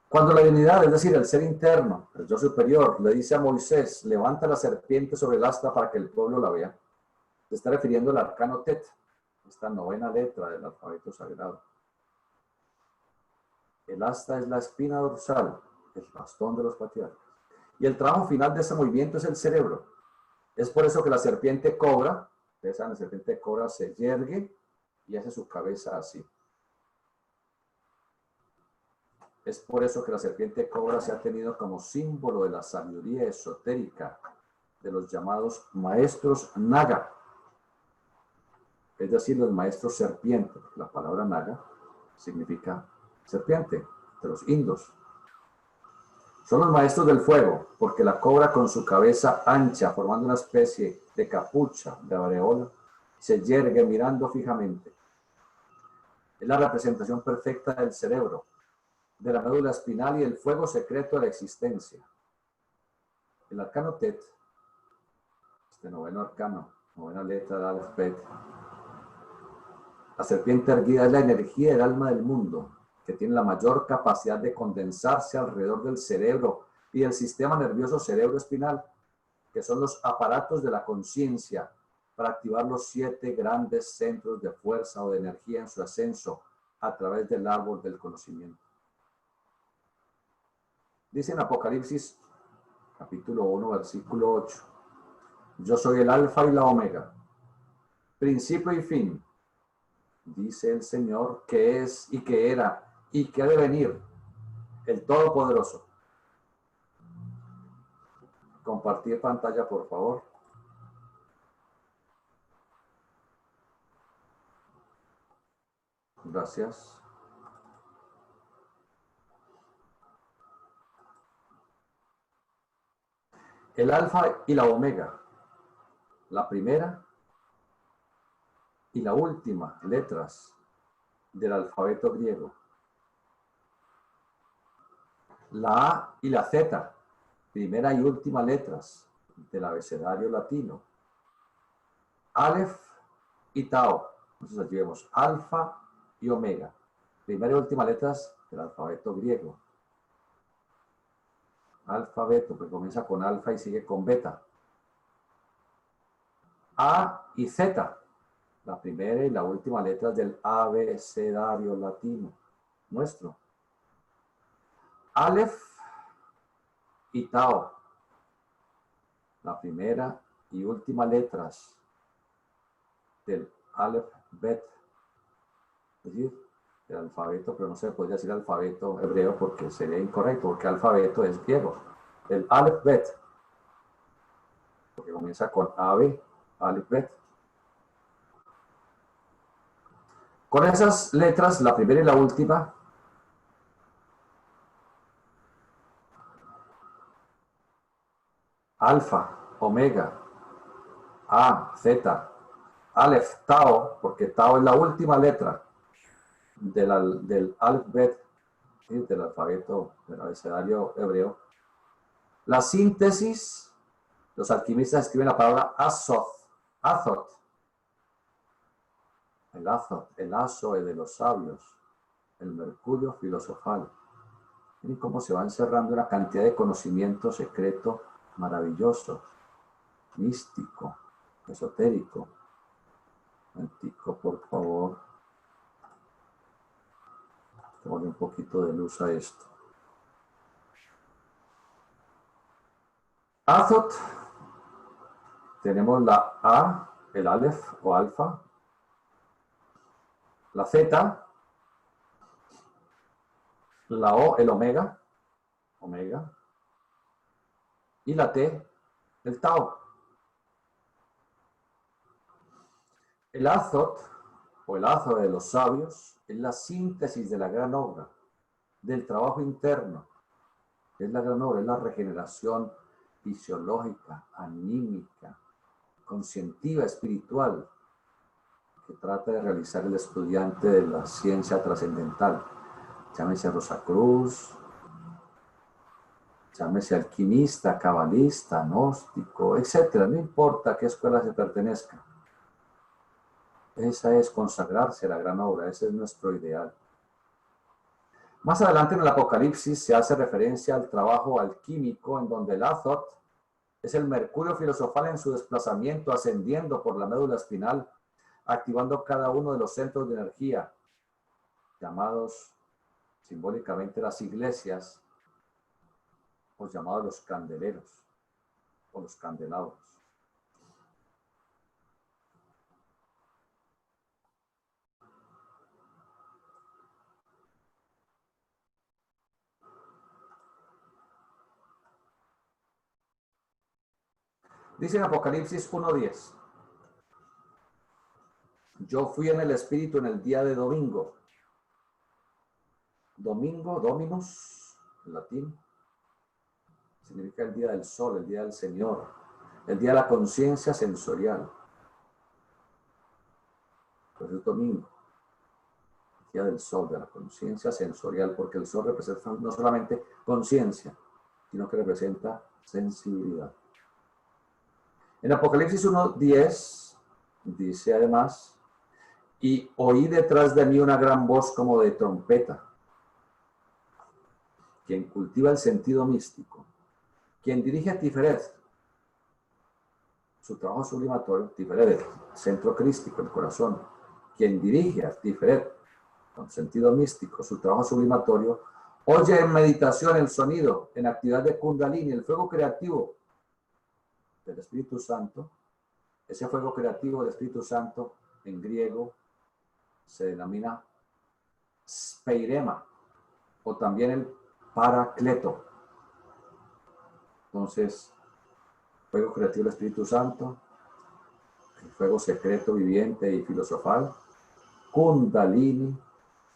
B: Cuando la divinidad, es decir, el ser interno, el yo superior, le dice a Moisés, levanta la serpiente sobre el asta para que el pueblo la vea, se está refiriendo al arcano Tet, esta novena letra del alfabeto sagrado. El asta es la espina dorsal, el bastón de los patriarcas. Y el trabajo final de ese movimiento es el cerebro. Es por eso que la serpiente cobra, ustedes saben, la serpiente cobra se yergue y hace su cabeza así. Es por eso que la serpiente cobra se ha tenido como símbolo de la sabiduría esotérica de los llamados maestros Naga, es decir, los maestros serpiente. La palabra Naga significa serpiente, de los indos. Son los maestros del fuego, porque la cobra con su cabeza ancha, formando una especie de capucha, de aureola, se yergue mirando fijamente. Es la representación perfecta del cerebro, de la médula espinal y el fuego secreto de la existencia. El arcano Tet, este noveno arcano, novena letra de Aleph-Bet, la serpiente erguida es la energía del alma del mundo, que tiene la mayor capacidad de condensarse alrededor del cerebro y del sistema nervioso cerebroespinal, que son los aparatos de la conciencia para activar los 7 grandes centros de fuerza o de energía en su ascenso a través del árbol del conocimiento. Dice en Apocalipsis, capítulo 1, versículo 8, yo soy el alfa y la omega, principio y fin, dice el Señor, que es y que era y que ha de venir, el Todopoderoso. Compartir pantalla, por favor. Gracias. El alfa y la omega, la primera y la última letras del alfabeto griego. La A y la Z, primera y última letras del abecedario latino. Aleph y Tau. Entonces aquí vemos alfa y omega, primera y última letras del alfabeto griego. Alfabeto, que comienza con alfa y sigue con beta. A y Z, la primera y la última letras del abecedario latino nuestro. Aleph y Tau, la primera y última letras del Aleph-Bet, es decir, el alfabeto, pero no se podría decir alfabeto hebreo porque sería incorrecto, porque alfabeto es griego. El Aleph-Bet, porque comienza con Ave, Aleph-Bet. Con esas letras, la primera y la última, alfa, omega, A, Z, Aleph, Tau, porque Tau es la última letra del Aleph-Bet, del alfabeto, del abecedario hebreo. La síntesis, los alquimistas escriben la palabra Azot, el Azot, el Azoe de los sabios, el mercurio filosofal. Miren cómo se va encerrando una cantidad de conocimiento secreto maravilloso, místico, esotérico. Antico, por favor. Ponle un poquito de luz a esto. Azot, tenemos la A, el Aleph o alfa, la Z, la O, el omega, Y la T, el Tao. El Azot, o el Azot de los sabios, es la síntesis de la gran obra, del trabajo interno. Es la gran obra, es la regeneración fisiológica, anímica, conscientiva, espiritual, que trata de realizar el estudiante de la ciencia trascendental. Llámese Rosacruz, llámese alquimista, cabalista, gnóstico, etcétera. No importa a qué escuela se pertenezca. Esa es consagrarse a la gran obra, ese es nuestro ideal. Más adelante en el Apocalipsis se hace referencia al trabajo alquímico en donde el Azot es el mercurio filosofal en su desplazamiento ascendiendo por la médula espinal, activando cada uno de los centros de energía, llamados simbólicamente las iglesias, o llamados los candeleros, o los candelabros. Dice en Apocalipsis 1:10, yo fui en el Espíritu en el día de domingo. Domingo, Dominus, en latín, significa el día del sol, el día del Señor, el día de la conciencia sensorial. Pues es domingo, el día del sol, de la conciencia sensorial, porque el sol representa no solamente conciencia, sino que representa sensibilidad. En Apocalipsis 1:10 dice además, y oí detrás de mí una gran voz como de trompeta. Quien cultiva el sentido místico, quien dirige a Tiferet, su trabajo sublimatorio, Tiferet, centro crístico, el corazón, quien dirige a Tiferet, con sentido místico, su trabajo sublimatorio, oye en meditación el sonido, en actividad de Kundalini, el fuego creativo del Espíritu Santo. Ese fuego creativo del Espíritu Santo, en griego, se denomina speirema, o también el paracleto. Entonces, fuego creativo del Espíritu Santo, el fuego secreto, viviente y filosofal, Kundalini,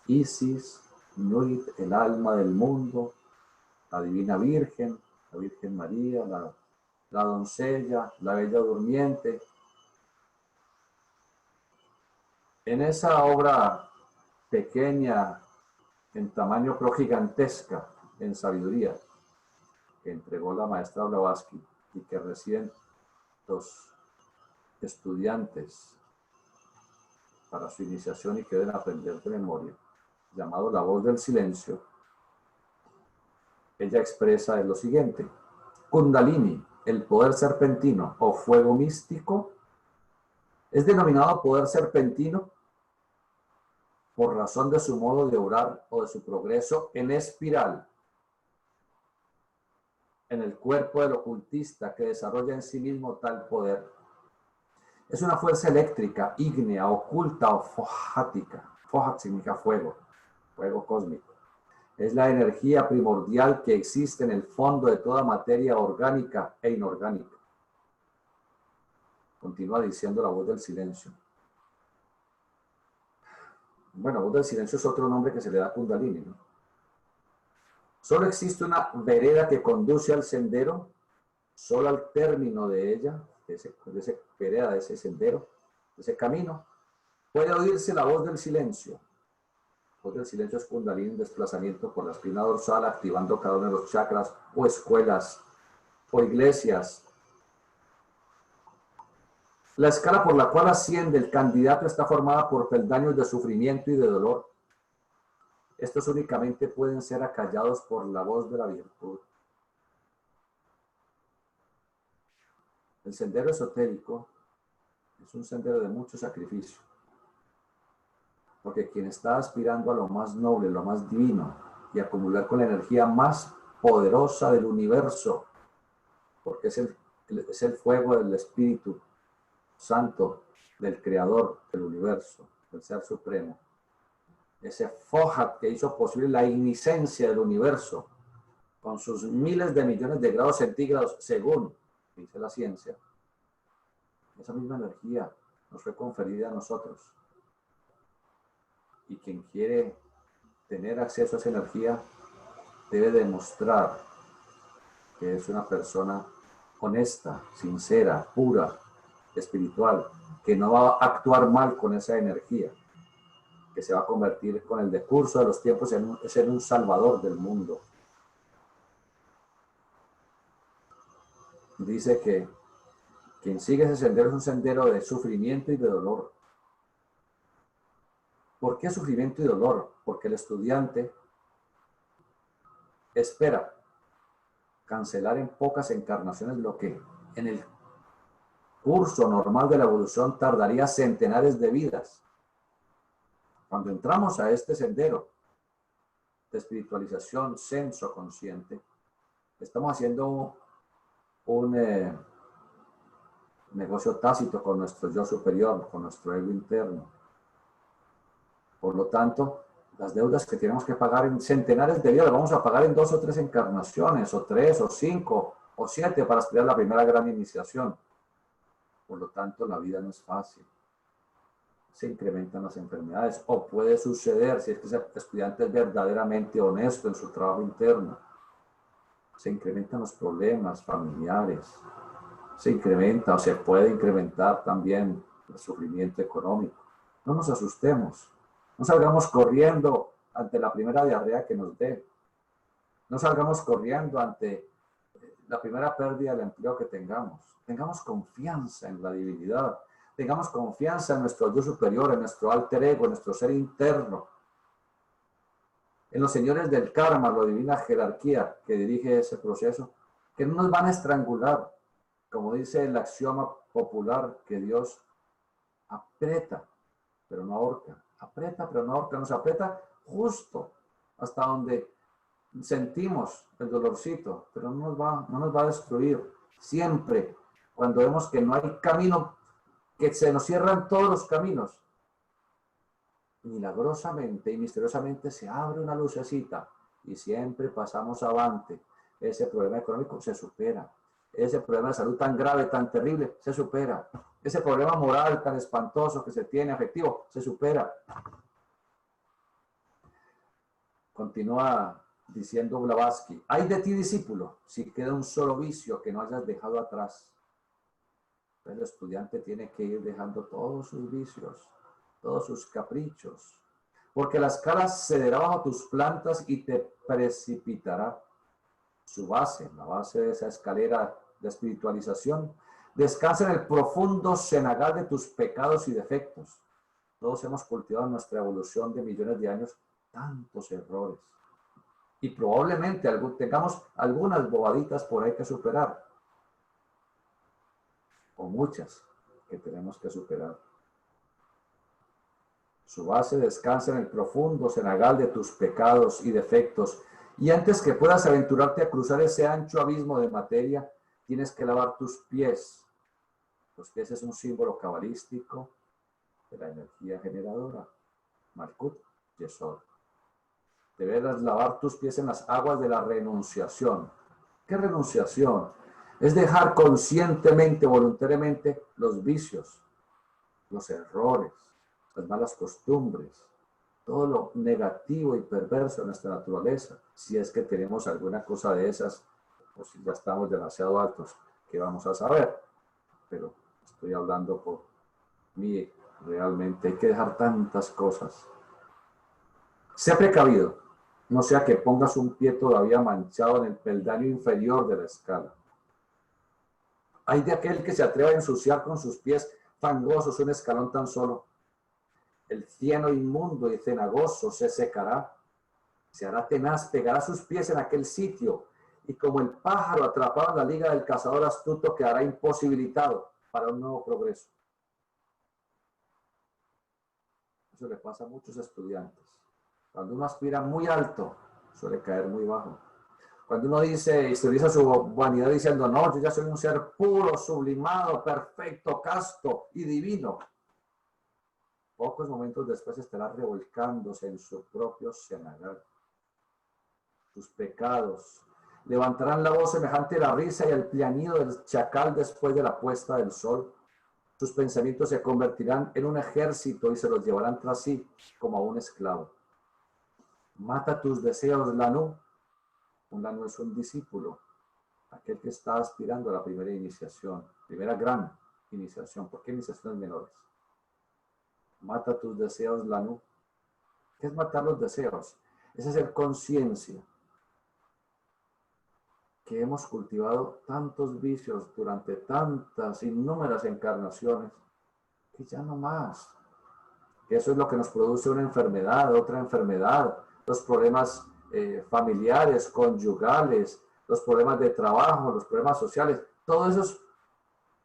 B: Isis, Nuit, el alma del mundo, la Divina Virgen, la Virgen María, la doncella, la Bella Durmiente. En esa obra pequeña, en tamaño pero gigantesca, en sabiduría, que entregó la maestra Blavatsky y que reciben los estudiantes para su iniciación y que deben aprender de memoria, llamado La Voz del Silencio, ella expresa lo siguiente: Kundalini, el poder serpentino o fuego místico, es denominado poder serpentino por razón de su modo de obrar o de su progreso en espiral en el cuerpo del ocultista que desarrolla en sí mismo tal poder. Es una fuerza eléctrica, ígnea, oculta o fojática. Fohat significa fuego, fuego cósmico. Es la energía primordial que existe en el fondo de toda materia orgánica e inorgánica. Continúa diciendo la voz del silencio. Bueno, voz del silencio es otro nombre que se le da a Kundalini, ¿no? Solo existe una vereda que conduce al sendero, solo al término de ella, de esa vereda, de ese sendero, de ese camino, puede oírse la voz del silencio. La voz del silencio es Kundalini en desplazamiento por la espina dorsal, activando cada uno de los chakras, o escuelas, o iglesias. La escala por la cual asciende el candidato está formada por peldaños de sufrimiento y de dolor. Estos únicamente pueden ser acallados por la voz de la virtud. El sendero esotérico es un sendero de mucho sacrificio, porque quien está aspirando a lo más noble, lo más divino, y acumular con la energía más poderosa del universo, porque es el fuego del Espíritu Santo, del Creador del universo, del Ser Supremo, ese Fohat que hizo posible la ignicencia del universo, con sus miles de millones de grados centígrados, según dice la ciencia, esa misma energía nos fue conferida a nosotros. Y quien quiere tener acceso a esa energía debe demostrar que es una persona honesta, sincera, pura, espiritual, que no va a actuar mal con esa energía, que se va a convertir con el decurso de los tiempos en un salvador del mundo. Dice que quien sigue ese sendero es un sendero de sufrimiento y de dolor. ¿Por qué sufrimiento y dolor? Porque el estudiante espera cancelar en pocas encarnaciones lo que en el curso normal de la evolución tardaría centenares de vidas. Cuando entramos a este sendero de espiritualización senso consciente, estamos haciendo un negocio tácito con nuestro yo superior, con nuestro ego interno. Por lo tanto, las deudas que tenemos que pagar en centenares de vidas, las vamos a pagar en 2 o 3 encarnaciones, o 3 o 5 o 7 para estudiar la primera gran iniciación. Por lo tanto, la vida no es fácil. Se incrementan las enfermedades, o puede suceder, si es que ese estudiante es verdaderamente honesto en su trabajo interno, se incrementan los problemas familiares, se incrementa o se puede incrementar también el sufrimiento económico. No nos asustemos, no salgamos corriendo ante la primera diarrea que nos dé, no salgamos corriendo ante la primera pérdida del empleo que tengamos. Tengamos confianza en la divinidad, tengamos confianza en nuestro yo superior, en nuestro alter ego, en nuestro ser interno, en los señores del karma, la divina jerarquía que dirige ese proceso, que no nos van a estrangular, como dice el axioma popular, que Dios aprieta, pero no ahorca, aprieta, pero no ahorca, nos aprieta justo hasta donde sentimos el dolorcito, pero no nos va a destruir. Siempre, cuando vemos que no hay camino, que se nos cierran todos los caminos, milagrosamente y misteriosamente se abre una lucecita y siempre pasamos avante. Ese problema económico se supera. Ese problema de salud tan grave, tan terrible, se supera. Ese problema moral tan espantoso que se tiene, afectivo, se supera. Continúa diciendo Blavatsky: ay de ti, discípulo, si queda un solo vicio que no hayas dejado atrás. El estudiante tiene que ir dejando todos sus vicios, todos sus caprichos, porque la escala cederá bajo tus plantas y te precipitará. Su base, la base de esa escalera de espiritualización, descansa en el profundo cenagal de tus pecados y defectos. Todos hemos cultivado en nuestra evolución de millones de años tantos errores. Y probablemente tengamos algunas bobaditas por ahí que superar. O muchas que tenemos que superar. Su base descansa en el profundo cenagal de tus pecados y defectos. Y antes que puedas aventurarte a cruzar ese ancho abismo de materia, tienes que lavar tus pies. Los pies es un símbolo cabalístico de la energía generadora. Malkut Yesod. Deberás lavar tus pies en las aguas de la renunciación. ¿Qué renunciación? Es dejar conscientemente, voluntariamente, los vicios, los errores, las malas costumbres, todo lo negativo y perverso de nuestra naturaleza. Si es que tenemos alguna cosa de esas, o si ya estamos demasiado altos, ¿qué vamos a saber? Pero estoy hablando por mí, realmente hay que dejar tantas cosas. Sé precavido, no sea que pongas un pie todavía manchado en el peldaño inferior de la escala. Hay de aquel que se atreva a ensuciar con sus pies fangosos un escalón tan solo. El cieno inmundo y cenagoso se secará, se hará tenaz, pegará sus pies en aquel sitio, y como el pájaro atrapado en la liga del cazador astuto quedará imposibilitado para un nuevo progreso. Eso le pasa a muchos estudiantes. Cuando uno aspira muy alto, suele caer muy bajo. Cuando uno dice, exterioriza su vanidad diciendo, no, yo ya soy un ser puro, sublimado, perfecto, casto y divino, pocos momentos después estará revolcándose en su propio cenagal. Sus pecados, Levantarán la voz semejante a la risa y al plañido del chacal después de la puesta del sol. Sus pensamientos se convertirán en un ejército y se los llevarán tras sí como a un esclavo. Mata tus deseos, Lanú. Un Lanú es un discípulo, aquel que está aspirando a la primera iniciación, primera gran iniciación. ¿Por qué iniciaciones menores? Mata tus deseos, Lanú. ¿Qué es matar los deseos? Es hacer conciencia que hemos cultivado tantos vicios durante tantas innúmeras encarnaciones que ya no más. Que eso es lo que nos produce una enfermedad, otra enfermedad, los problemas familiares, conyugales, los problemas de trabajo, los problemas sociales, todo eso es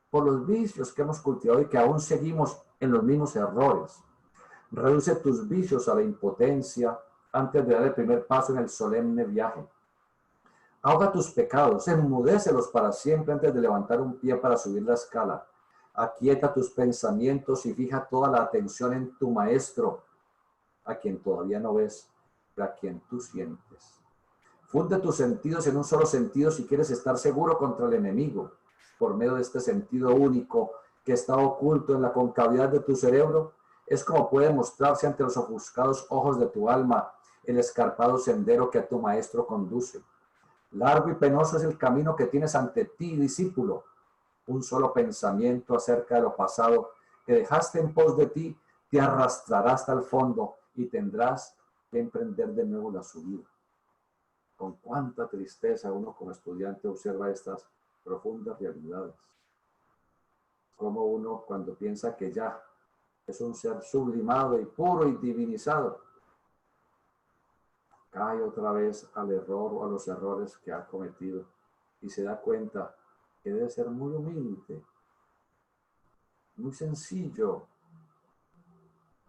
B: por los vicios que hemos cultivado y que aún seguimos en los mismos errores. Reduce tus vicios a la impotencia antes de dar el primer paso en el solemne viaje. Ahoga tus pecados, enmudécelos para siempre antes de levantar un pie para subir la escala. Aquieta tus pensamientos y fija toda la atención en tu Maestro, a quien todavía no ves, pero a quien tú sientes. Funde tus sentidos en un solo sentido si quieres estar seguro contra el enemigo. Por medio de este sentido único que está oculto en la concavidad de tu cerebro, es como puede mostrarse ante los ofuscados ojos de tu alma el escarpado sendero que a tu Maestro conduce. Largo y penoso es el camino que tienes ante ti, discípulo. Un solo pensamiento acerca de lo pasado que dejaste en pos de ti te arrastrará hasta el fondo y tendrás que emprender de nuevo la subida. Con cuánta tristeza uno como estudiante observa estas profundas realidades. Como uno cuando piensa que ya es un ser sublimado y puro y divinizado, cae otra vez al error o a los errores que ha cometido y se da cuenta que debe ser muy humilde, muy sencillo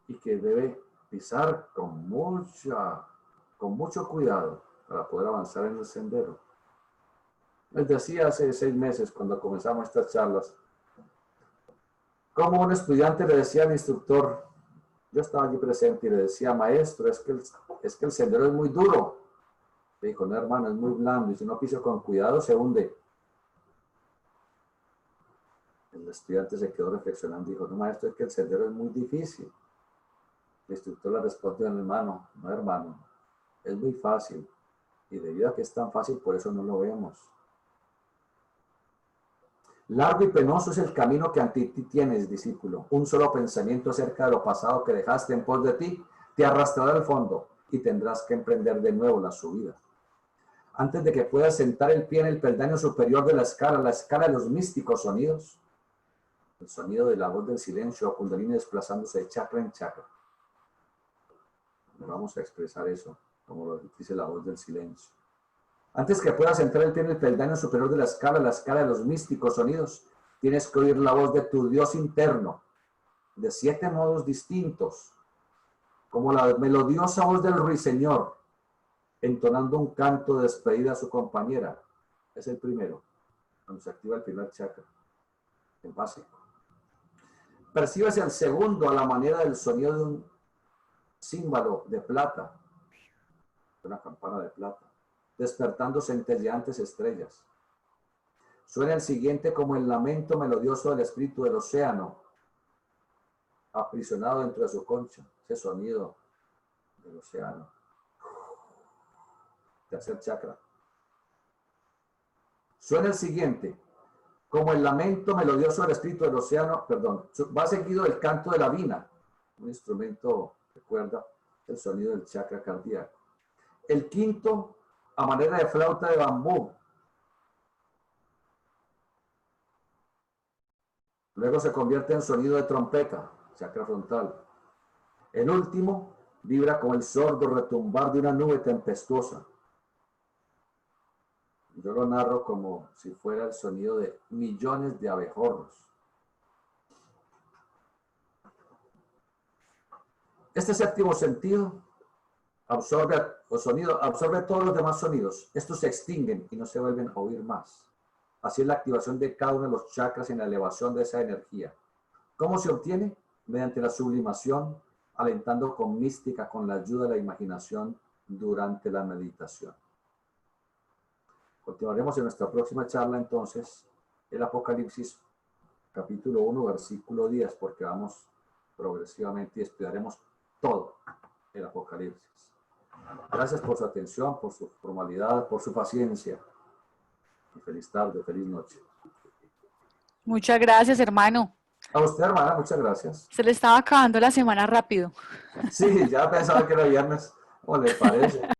B: y que debe pisar con mucho cuidado para poder avanzar en el sendero. Les decía hace 6 meses cuando comenzamos estas charlas, como un estudiante le decía al instructor, yo estaba allí presente y le decía, maestro, es que el sendero es muy duro. Le dijo, no hermano, es muy blando y si no piso con cuidado se hunde. El estudiante se quedó reflexionando y dijo, no maestro, es que el sendero es muy difícil. El instructor le respondió, hermano, no hermano, es muy fácil. Y debido a que es tan fácil, por eso no lo vemos. Largo y penoso es el camino que ante ti tienes, discípulo. Un solo pensamiento acerca de lo pasado que dejaste en pos de ti te arrastrará al fondo y tendrás que emprender de nuevo la subida. Antes de que puedas sentar el pie en el peldaño superior de la escala de los místicos sonidos, el sonido de la voz del silencio o Kundalini desplazándose de chakra en chakra. Vamos a expresar eso, como lo dice la voz del silencio. Antes que puedas entrar el pie en el peldaño superior de la escala de los místicos sonidos, tienes que oír la voz de tu Dios interno, de 7 modos distintos, como la melodiosa voz del ruiseñor, entonando un canto de despedida a su compañera. Es el primero, cuando se activa el primer chakra, el básico. Percibes el segundo a la manera del sonido de un címbalo de plata, una campana de plata, despertando centelleantes estrellas. Suena el siguiente como el lamento melodioso del espíritu del océano, aprisionado dentro de su concha, ese sonido del océano. Tercer chakra. Suena el siguiente como el lamento melodioso del espíritu del océano, va seguido del canto de la vina, un instrumento de cuerda, el sonido del chakra cardíaco. El quinto, a manera de flauta de bambú. Luego se convierte en sonido de trompeta, chakra frontal. El último vibra como el sordo retumbar de una nube tempestuosa. Yo lo narro como si fuera el sonido de millones de abejorros. Este séptimo sentido absorbe todos los demás sonidos. Estos se extinguen y no se vuelven a oír más. Así es la activación de cada uno de los chakras en la elevación de esa energía. ¿Cómo se obtiene? Mediante la sublimación, alentando con mística, con la ayuda de la imaginación durante la meditación. Continuaremos en nuestra próxima charla entonces el Apocalipsis capítulo 1 versículo 10 porque vamos progresivamente y estudiaremos todo el Apocalipsis. Gracias por su atención, por su formalidad, por su paciencia. Y feliz tarde, feliz noche.
C: Muchas gracias, hermano.
B: A usted, hermana, muchas gracias.
C: Se le estaba acabando la semana rápido.
B: Sí, ya pensaba que era viernes. ¿Cómo le parece?